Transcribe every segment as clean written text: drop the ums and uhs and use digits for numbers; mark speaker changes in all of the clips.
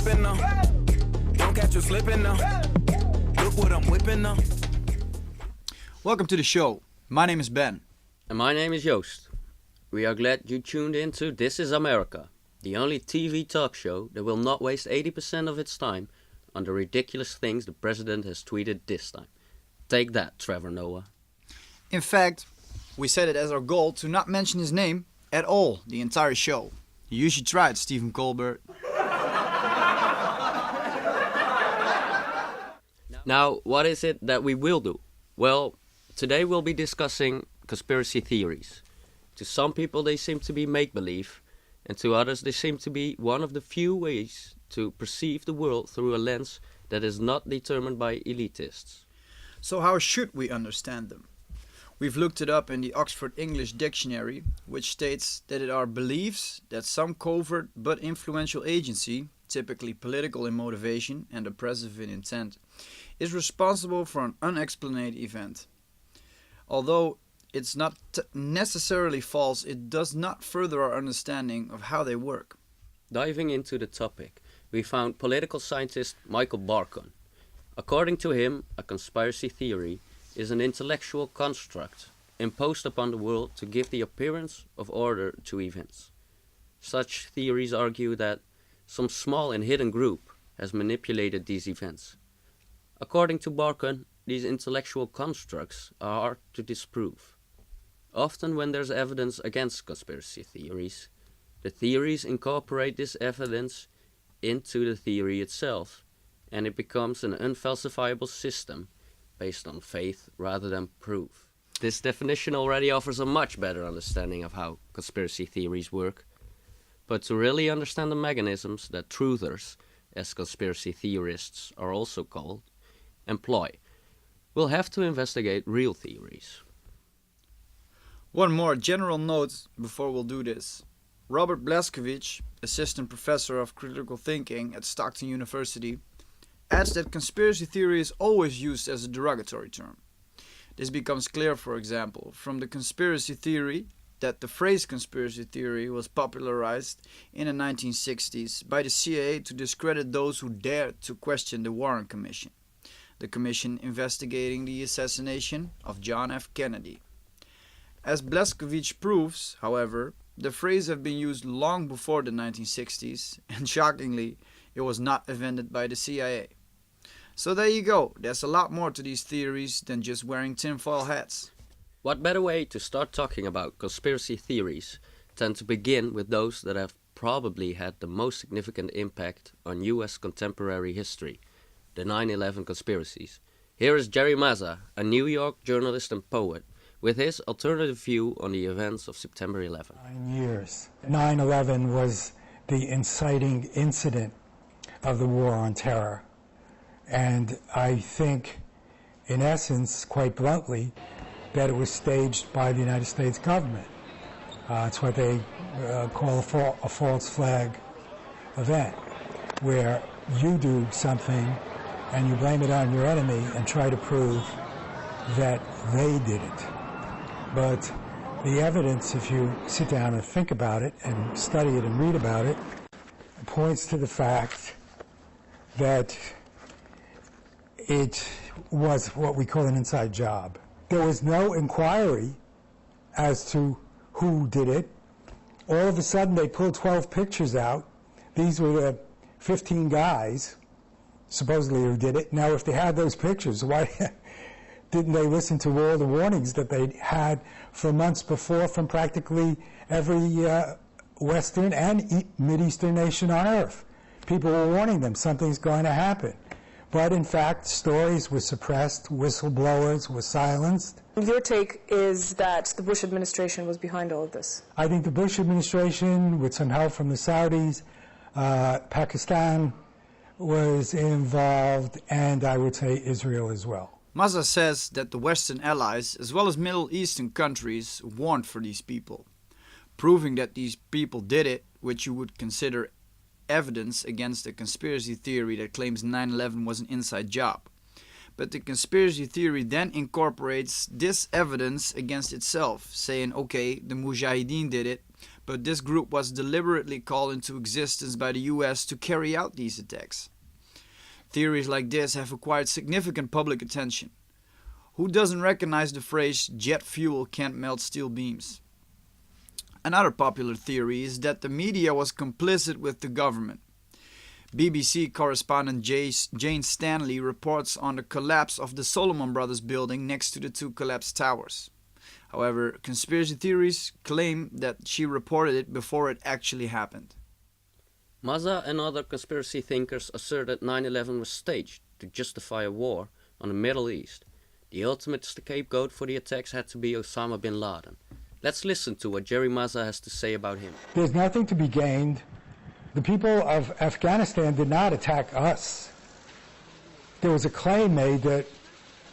Speaker 1: slipping now. Don't catch you slipping now. Look what I'm whipping now.
Speaker 2: Welcome to the show. My name is Ben.
Speaker 3: And my name is Joost. We are glad you tuned in to This is America, the only TV talk show that will not waste 80% of its time on the ridiculous things the president has tweeted this time. Take that, Trevor Noah.
Speaker 2: In fact, we set it as our goal to not mention his name at all the entire show. You should try it, Stephen Colbert.
Speaker 3: Now, what is it that we will do? Well, today we'll be discussing conspiracy theories. To some people they seem to be make-believe, and to others they seem to be one of the few ways to perceive the world through a lens that is not determined by elitists.
Speaker 2: So how should we understand them? We've looked it up in the Oxford English Dictionary, which states that it are beliefs that some covert but influential agency, typically political in motivation and oppressive in intent, is responsible for an unexplained event. Although it's not necessarily false, it does not further our understanding of how they work.
Speaker 3: Diving into the topic, we found political scientist Michael Barkun. According to him, a conspiracy theory is an intellectual construct imposed upon the world to give the appearance of order to events. Such theories argue that some small and hidden group has manipulated these events. According to Barkun, these intellectual constructs are hard to disprove. Often when there's evidence against conspiracy theories, the theories incorporate this evidence into the theory itself, and it becomes an unfalsifiable system based on faith rather than proof. This definition already offers a much better understanding of how conspiracy theories work. But to really understand the mechanisms that truthers, as conspiracy theorists are also called, employ, we'll have to investigate real theories.
Speaker 2: One more general note before we'll do this. Robert Blaskowicz, assistant professor of critical thinking at Stockton University, adds that conspiracy theory is always used as a derogatory term. This becomes clear, for example, from the conspiracy theory that the phrase conspiracy theory was popularized in the 1960s by the CIA to discredit those who dared to question the Warren Commission, the commission investigating the assassination of John F. Kennedy. As Blaskowicz proves, however, the phrase had been used long before the 1960s, and shockingly, it was not invented by the CIA. So there you go, there's a lot more to these theories than just wearing tinfoil hats.
Speaker 3: What better way to start talking about conspiracy theories than to begin with those that have probably had the most significant impact on US contemporary history, the 9/11 conspiracies. Here is Jerry Mazza, a New York journalist and poet, with his alternative view on the events of September 11.
Speaker 4: 9 years. 9/11 was the inciting incident of the war on terror. And I think, in essence, quite bluntly, that it was staged by the United States government. It's what they call a false flag event, where you do something and you blame it on your enemy and try to prove that they did it. But the evidence, if you sit down and think about it and study it and read about it, points to the fact that it was what we call an inside job. There was no inquiry as to who did it. All of a sudden they pulled 12 pictures out. These were the 15 guys, supposedly, who did it. Now, if they had those pictures, why didn't they listen to all the warnings that they had for months before from practically every Western and Mideastern nation on earth? People were warning them something's going to happen. But in fact, stories were suppressed, whistleblowers were silenced.
Speaker 5: Your take is that the Bush administration was behind all of this?
Speaker 4: I think the Bush administration, with some help from the Saudis, Pakistan was involved, and I would say Israel as well.
Speaker 2: Mazza says that the Western allies, as well as Middle Eastern countries, warned for these people, proving that these people did it, which you would consider evidence against a conspiracy theory that claims 9/11 was an inside job. But the conspiracy theory then incorporates this evidence against itself, saying, okay, the Mujahideen did it, but this group was deliberately called into existence by the US to carry out these attacks. Theories like this have acquired significant public attention. Who doesn't recognize the phrase "jet fuel can't melt steel beams"? Another popular theory is that the media was complicit with the government. BBC correspondent Jane Stanley reports on the collapse of the Solomon Brothers building next to the two collapsed towers. However, conspiracy theories claim that she reported it before it actually happened.
Speaker 3: Mazza and other conspiracy thinkers assert that 9/11 was staged to justify a war on the Middle East. The ultimate scapegoat for the attacks had to be Osama bin Laden. Let's listen to what Jerry Mazza has to say about him.
Speaker 4: There's nothing to be gained. The people of Afghanistan did not attack us. There was a claim made that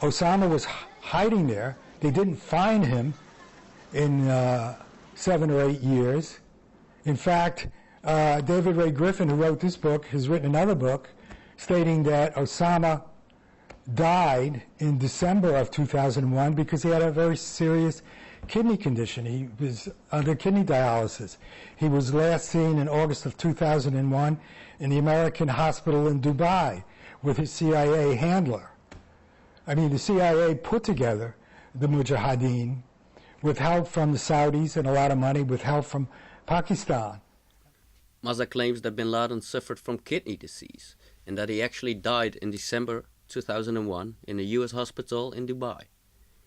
Speaker 4: Osama was hiding there. They didn't find him in 7 or 8 years. In fact, David Ray Griffin, who wrote this book, has written another book stating that Osama died in December of 2001 because he had a very serious kidney condition. He was under kidney dialysis. He was last seen in August of 2001 in the American hospital in Dubai with his CIA handler. I mean, the CIA put together the Mujahideen with help from the Saudis and a lot of money with help from Pakistan.
Speaker 3: Mazza claims that bin Laden suffered from kidney disease and that he actually died in December 2001 in a US hospital in Dubai.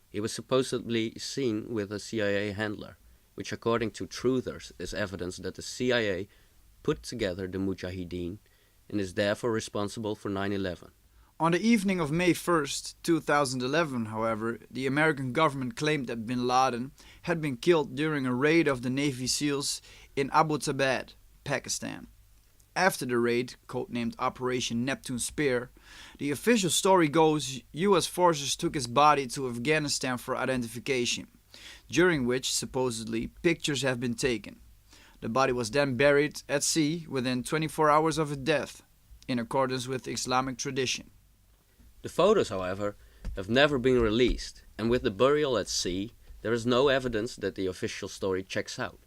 Speaker 3: He was supposedly seen with a CIA handler, which according to truthers is evidence that the CIA put together the Mujahideen and is therefore responsible for 9/11.
Speaker 2: On the evening of May 1st, 2011, however, the American government claimed that bin Laden had been killed during a raid of the Navy SEALs in Abbottabad, Pakistan. After the raid, codenamed Operation Neptune Spear, the official story goes US forces took his body to Afghanistan for identification, during which supposedly pictures have been taken. The body was then buried at sea within 24 hours of his death, in accordance with Islamic tradition.
Speaker 3: The photos, however, have never been released, and with the burial at sea, there is no evidence that the official story checks out.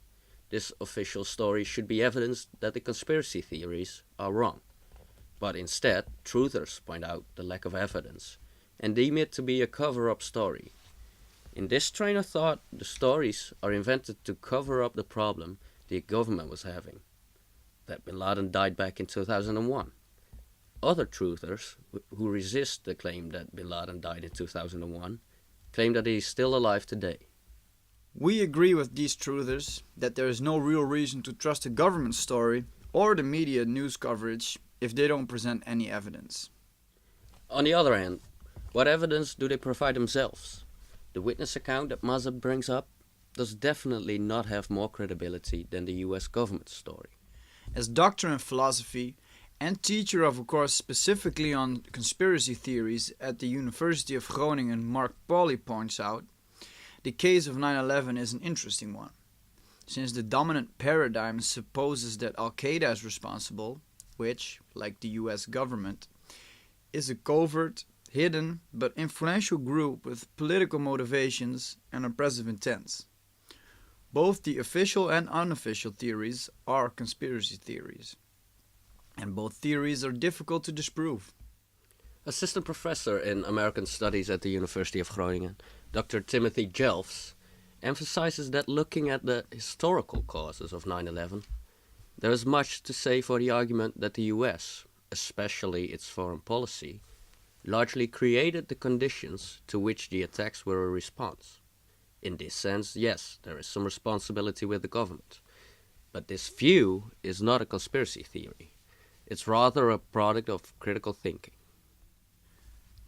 Speaker 3: This official story should be evidence that the conspiracy theories are wrong. But instead, truthers point out the lack of evidence and deem it to be a cover-up story. In this train of thought, the stories are invented to cover up the problem the government was having, that bin Laden died back in 2001. Other truthers who resist the claim that bin Laden died in 2001 claim that he is still alive today.
Speaker 2: We agree with these truthers that there is no real reason to trust the government story or the media news coverage if they don't present any evidence.
Speaker 3: On the other hand, what evidence do they provide themselves? The witness account that Mazza brings up does definitely not have more credibility than the US government story.
Speaker 2: As doctor in philosophy and teacher of a course specifically on conspiracy theories at the University of Groningen, Mark Pauly points out, the case of 9/11 is an interesting one, since the dominant paradigm supposes that Al-Qaeda is responsible, which, like the US government, is a covert, hidden, but influential group with political motivations and oppressive intents. Both the official and unofficial theories are conspiracy theories, and both theories are difficult to disprove.
Speaker 3: Assistant professor in American Studies at the University of Groningen, Dr. Timothy Jelfs, emphasizes that looking at the historical causes of 9/11, there is much to say for the argument that the US, especially its foreign policy, largely created the conditions to which the attacks were a response. In this sense, yes, there is some responsibility with the government. But this view is not a conspiracy theory. It's rather a product of critical thinking.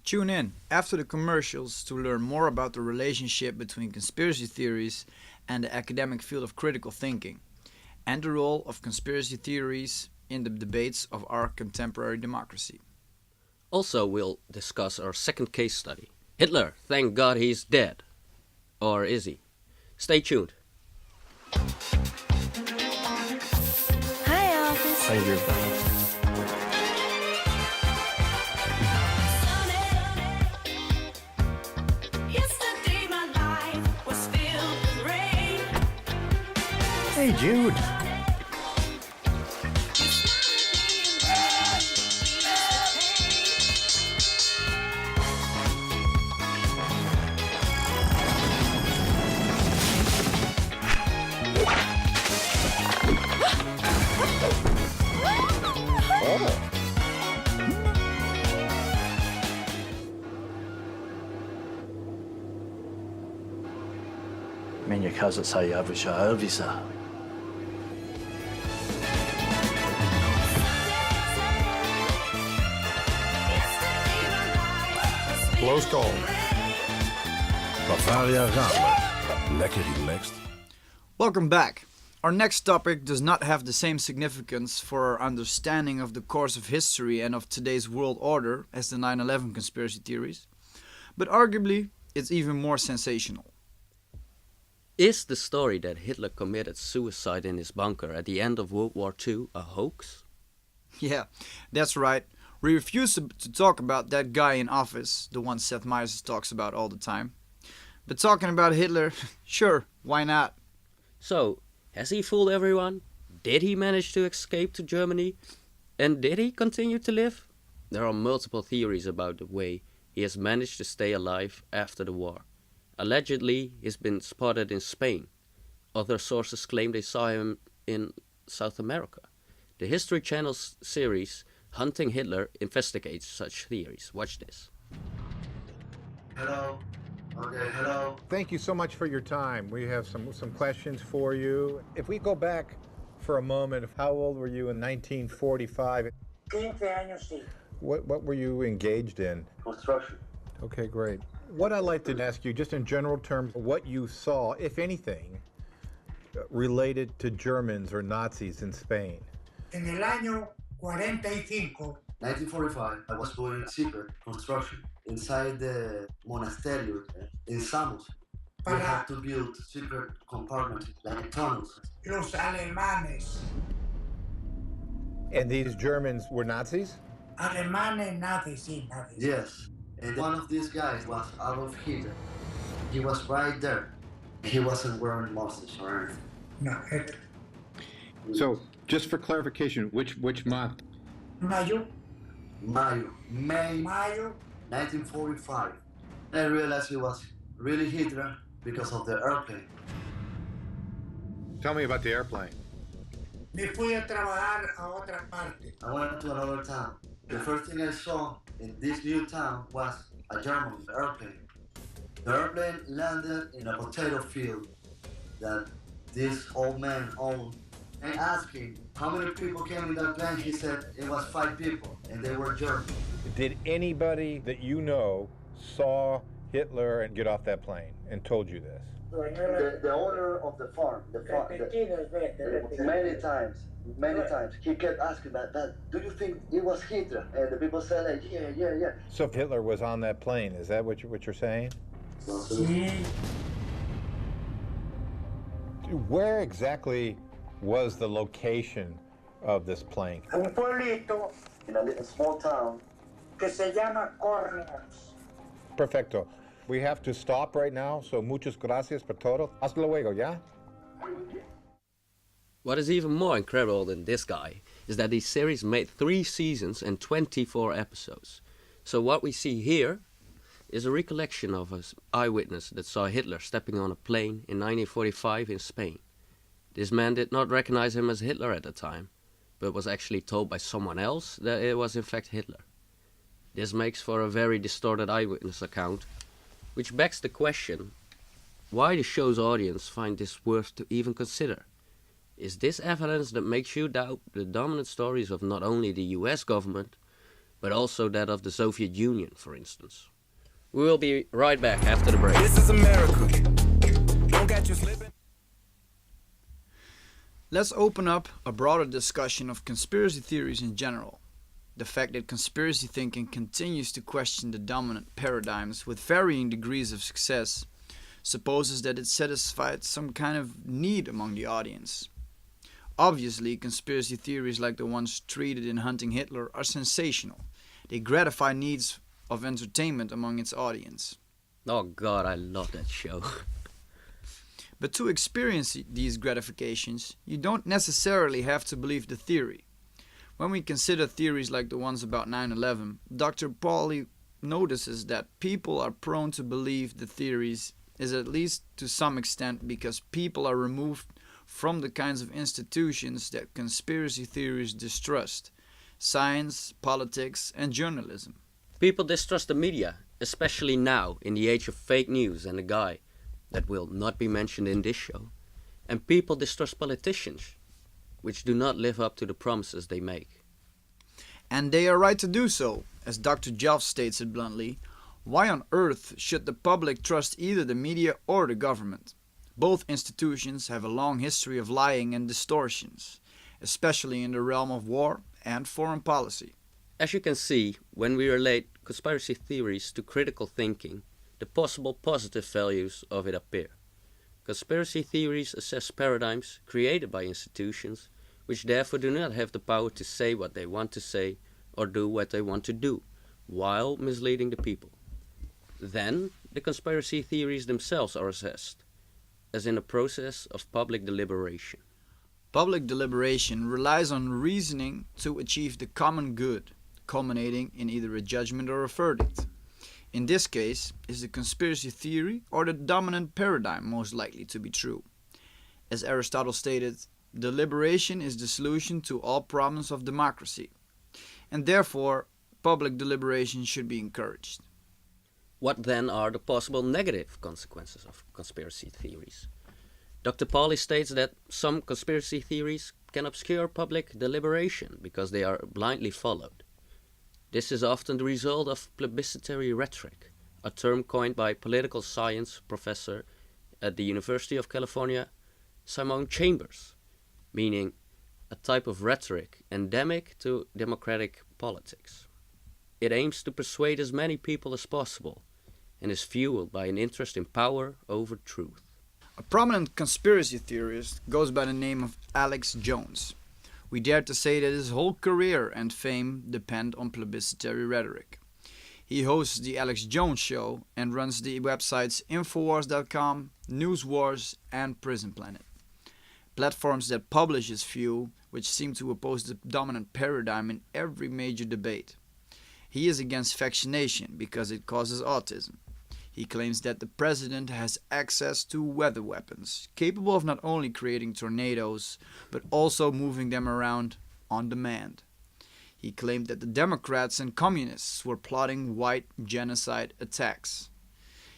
Speaker 2: Tune in after the commercials to learn more about the relationship between conspiracy theories and the academic field of critical thinking, and the role of conspiracy theories in the debates of our contemporary democracy.
Speaker 3: Also, we'll discuss our second case study. Hitler, thank God he's dead. Or is he? Stay tuned.
Speaker 5: Hi, Elvis.
Speaker 6: Thank you. Hey, Jude.
Speaker 7: Men jag kan säga jag vill köra Elvisa.
Speaker 6: Close call. Bavaria Radler. Lekker relaxed.
Speaker 2: Welcome back. Our next topic does not have the same significance for our understanding of the course of history and of today's world order as the 9/11 conspiracy theories, but arguably it's even more sensational.
Speaker 3: Is the story that Hitler committed suicide in his bunker at the end of World War II a hoax?
Speaker 2: Yeah, that's right. We refuse to talk about that guy in office, the one Seth Meyers talks about all the time. But talking about Hitler, sure, why not?
Speaker 3: So, has he fooled everyone? Did he manage to escape to Germany? And did he continue to live? There are multiple theories about the way he has managed to stay alive after the war. Allegedly, he's been spotted in Spain. Other sources claim they saw him in South America. The History Channel's series Hunting Hitler investigates such theories. Watch this.
Speaker 8: Hello. Okay, hello.
Speaker 9: Thank you so much for your time. We have some questions for you. If we go back for a moment, how old were you in 1945?
Speaker 8: 15 años, sí.
Speaker 9: What were you engaged in?
Speaker 8: Construction.
Speaker 9: Okay, great. What I'd like to ask you, just in general terms, what you saw, if anything, related to Germans or Nazis in Spain.
Speaker 8: En el año 45. 1945, I was doing secret construction inside the monastery in Samos. We had to build secret compartments like tunnels. Los alemanes.
Speaker 9: And these Germans were Nazis?
Speaker 8: Alemanes, Nazis, sí, Nazis. Yes. And one of these guys was Adolf Hitler. He was right there. He wasn't wearing mustache or anything. No, Hitler.
Speaker 9: So, just for clarification, which month?
Speaker 8: May, 1945. I realized he was really Hitler because of the airplane.
Speaker 9: Tell me about the airplane.
Speaker 8: Me fui a trabajar a otra parte. I went to another town. The first thing I saw in this new town was a German airplane. The airplane landed in a potato field that this old man owned. And asked him how many people came in that plane. He said it was 5 people, and they were German.
Speaker 9: Did anybody that you know saw Hitler and get off that plane and told you this?
Speaker 8: The owner of the farm, many times, he kept asking that, do you think it was Hitler? And the people said, like, yeah.
Speaker 9: So if Hitler was on that plane, is that what you're saying? Where exactly was the location of this plane?
Speaker 8: Un pueblito in a little small town que se llama Corners.
Speaker 9: Perfecto. We have to stop right now, so muchas gracias por todo. Hasta luego, ¿ya?
Speaker 3: What is even more incredible than this guy is that this series made 3 seasons and 24 episodes. So what we see here is a recollection of an eyewitness that saw Hitler stepping on a plane in 1945 in Spain. This man did not recognize him as Hitler at the time, but was actually told by someone else that it was in fact Hitler. This makes for a very distorted eyewitness account, which begs the question why the show's audience find this worth to even consider. Is this evidence that makes you doubt the dominant stories of not only the US government, but also that of the Soviet Union, for instance? We will be right back after the break.
Speaker 1: This is America. Don't catch you slipping.
Speaker 2: Let's open up a broader discussion of conspiracy theories in general. The fact that conspiracy thinking continues to question the dominant paradigms with varying degrees of success supposes that it satisfied some kind of need among the audience. Obviously, conspiracy theories like the ones treated in Hunting Hitler are sensational. They gratify needs of entertainment among its audience.
Speaker 3: Oh god, I love that show.
Speaker 2: But to experience these gratifications, you don't necessarily have to believe the theory. When we consider theories like the ones about 9/11, Dr. Pauly notices that people are prone to believe the theories is at least to some extent because people are removed from the kinds of institutions that conspiracy theories distrust: science, politics, and journalism.
Speaker 3: People distrust the media, especially now in the age of fake news and a guy that will not be mentioned in this show. And people distrust politicians, which do not live up to the promises they make.
Speaker 2: And they are right to do so. As Dr. Joost states it bluntly, why on earth should the public trust either the media or the government? Both institutions have a long history of lying and distortions, especially in the realm of war and foreign policy.
Speaker 3: As you can see, when we relate conspiracy theories to critical thinking, the possible positive values of it appear. Conspiracy theories assess paradigms created by institutions, which therefore do not have the power to say what they want to say or do what they want to do, while misleading the people. Then, the conspiracy theories themselves are assessed, as in a process of public deliberation.
Speaker 2: Public deliberation relies on reasoning to achieve the common good, culminating in either a judgment or a verdict. In this case, is the conspiracy theory or the dominant paradigm most likely to be true? As Aristotle stated, deliberation is the solution to all problems of democracy, and therefore public deliberation should be encouraged.
Speaker 3: What then are the possible negative consequences of conspiracy theories? Dr. Pauly states that some conspiracy theories can obscure public deliberation because they are blindly followed. This is often the result of plebiscitary rhetoric, a term coined by political science professor at the University of California, Simone Chambers, meaning a type of rhetoric endemic to democratic politics. It aims to persuade as many people as possible and is fueled by an interest in power over truth.
Speaker 2: A prominent conspiracy theorist goes by the name of Alex Jones. We dare to say that his whole career and fame depend on plebiscitary rhetoric. He hosts the Alex Jones Show and runs the websites Infowars.com, NewsWars, and Prison Planet, platforms that publish his view, which seem to oppose the dominant paradigm in every major debate. He is against vaccination because it causes autism. He claims that the president has access to weather weapons, capable of not only creating tornadoes, but also moving them around on demand. He claimed that the Democrats and communists were plotting white genocide attacks.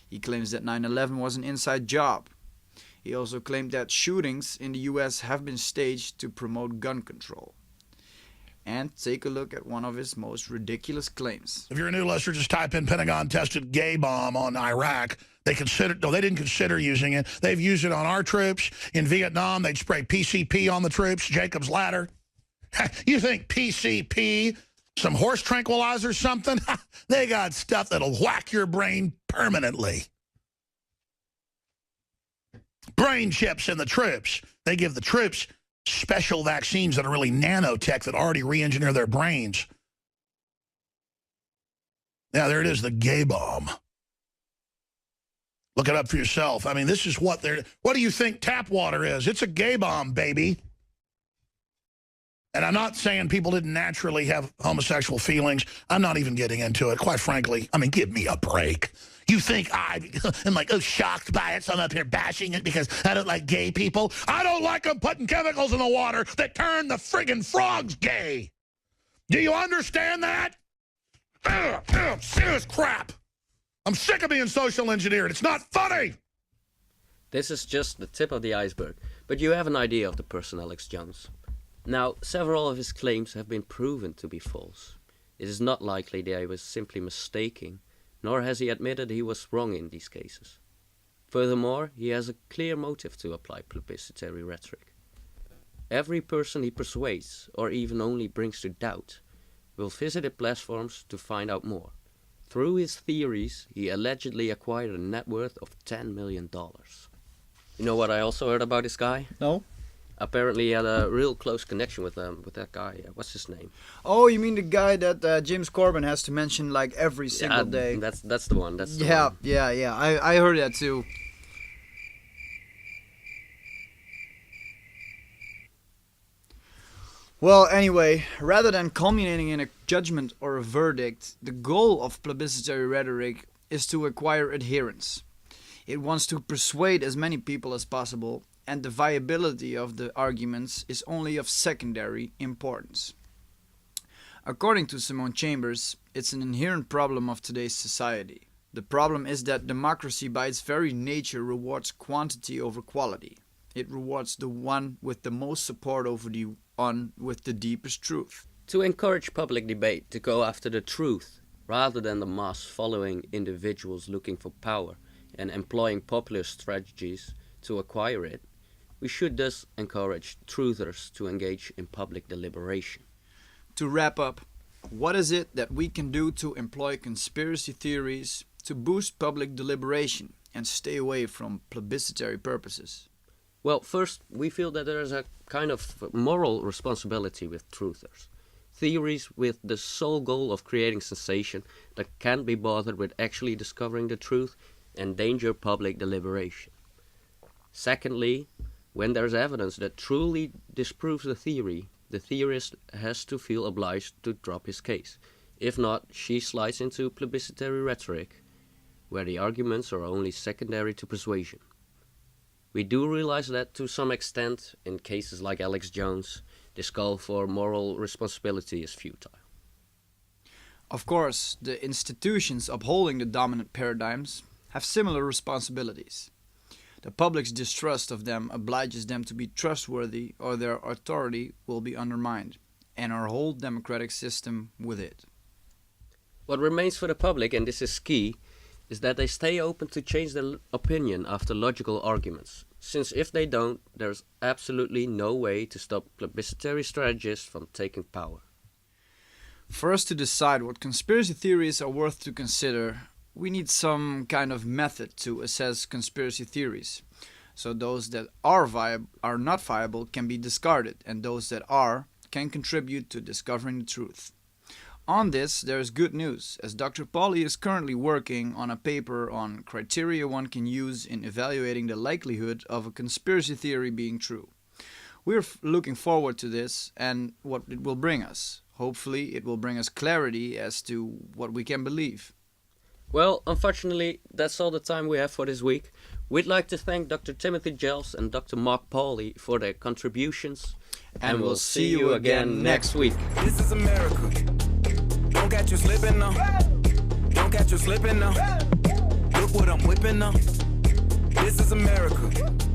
Speaker 2: He claims that 9/11 was an inside job. He also claimed that shootings in the US have been staged to promote gun control. And take a look at one of his most ridiculous claims.
Speaker 6: If you're a new listener, just type in Pentagon tested gay bomb on Iraq. They didn't consider using it. They've used it on our troops. In Vietnam, they'd spray PCP on the troops, Jacob's Ladder. You think PCP, some horse tranquilizer, something? They got stuff that'll whack your brain permanently. Brain chips in the troops. They give the troops special vaccines that are really nanotech that already re-engineer their brains. Yeah, there it is, the gay bomb. Look it up for yourself. I mean, this is what they're... What do you think tap water is? It's a gay bomb, baby. And I'm not saying people didn't naturally have homosexual feelings. I'm not even getting into it, quite frankly. I mean, give me a break. You think I am like, shocked by it, so I'm up here bashing it because I don't like gay people? I don't like them putting chemicals in the water that turn the friggin' frogs gay. Do you understand that? Serious crap. I'm sick of being social engineered. It's not funny.
Speaker 3: This is just the tip of the iceberg, but you have an idea of the person Alex Jones. Now, several of his claims have been proven to be false. It is not likely that he was simply mistaken, nor has he admitted he was wrong in these cases. Furthermore, he has a clear motive to apply plebiscitary rhetoric. Every person he persuades, or even only brings to doubt, will visit the platforms to find out more. Through his theories, he allegedly acquired a net worth of $10 million. You know what I also heard about this guy?
Speaker 2: No?
Speaker 3: Apparently he had a real close connection with that guy. What's his name?
Speaker 2: Oh, you mean the guy that James Corbyn has to mention like every single day?
Speaker 3: That's the one. That's the
Speaker 2: yeah,
Speaker 3: one.
Speaker 2: yeah. I heard that too. Well, anyway, rather than culminating in a judgment or a verdict, the goal of plebiscitary rhetoric is to acquire adherents. It wants to persuade as many people as possible, and the viability of the arguments is only of secondary importance. According to Simone Chambers, it's an inherent problem of today's society. The problem is that democracy by its very nature rewards quantity over quality. It rewards the one with the most support over the one with the deepest truth.
Speaker 3: To encourage public debate to go after the truth, rather than the mass following individuals looking for power and employing popular strategies to acquire it, we should thus encourage truthers to engage in public deliberation.
Speaker 2: To wrap up, what is it that we can do to employ conspiracy theories to boost public deliberation and stay away from plebiscitary purposes?
Speaker 3: Well, first, we feel that there is a kind of moral responsibility with truthers. Theories with the sole goal of creating sensation that can't be bothered with actually discovering the truth endanger public deliberation. Secondly, when there is evidence that truly disproves the theorist has to feel obliged to drop his case. If not, she slides into plebiscitary rhetoric, where the arguments are only secondary to persuasion. We do realize that to some extent, in cases like Alex Jones, this call for moral responsibility is futile.
Speaker 2: Of course, the institutions upholding the dominant paradigms have similar responsibilities. The public's distrust of them obliges them to be trustworthy, or their authority will be undermined, and our whole democratic system with it.
Speaker 3: What remains for the public, and this is key, is that they stay open to change their opinion after logical arguments, since if they don't, there's absolutely no way to stop plebiscitary strategists from taking power.
Speaker 2: For us to decide what conspiracy theories are worth to consider, we need some kind of method to assess conspiracy theories. So those that are not viable can be discarded, and those that are can contribute to discovering the truth. On this, there is good news, as Dr. Pauly is currently working on a paper on criteria one can use in evaluating the likelihood of a conspiracy theory being true. We're looking forward to this and what it will bring us. Hopefully, it will bring us clarity as to what we can believe.
Speaker 3: Well, unfortunately, that's all the time we have for this week. We'd like to thank Dr. Timothy Gels and Dr. Mark Pauly for their contributions.
Speaker 2: And we'll see you again next week.
Speaker 1: This is America. Don't catch you slipping now. Don't catch you slipping now. Look what I'm whipping now. This is America.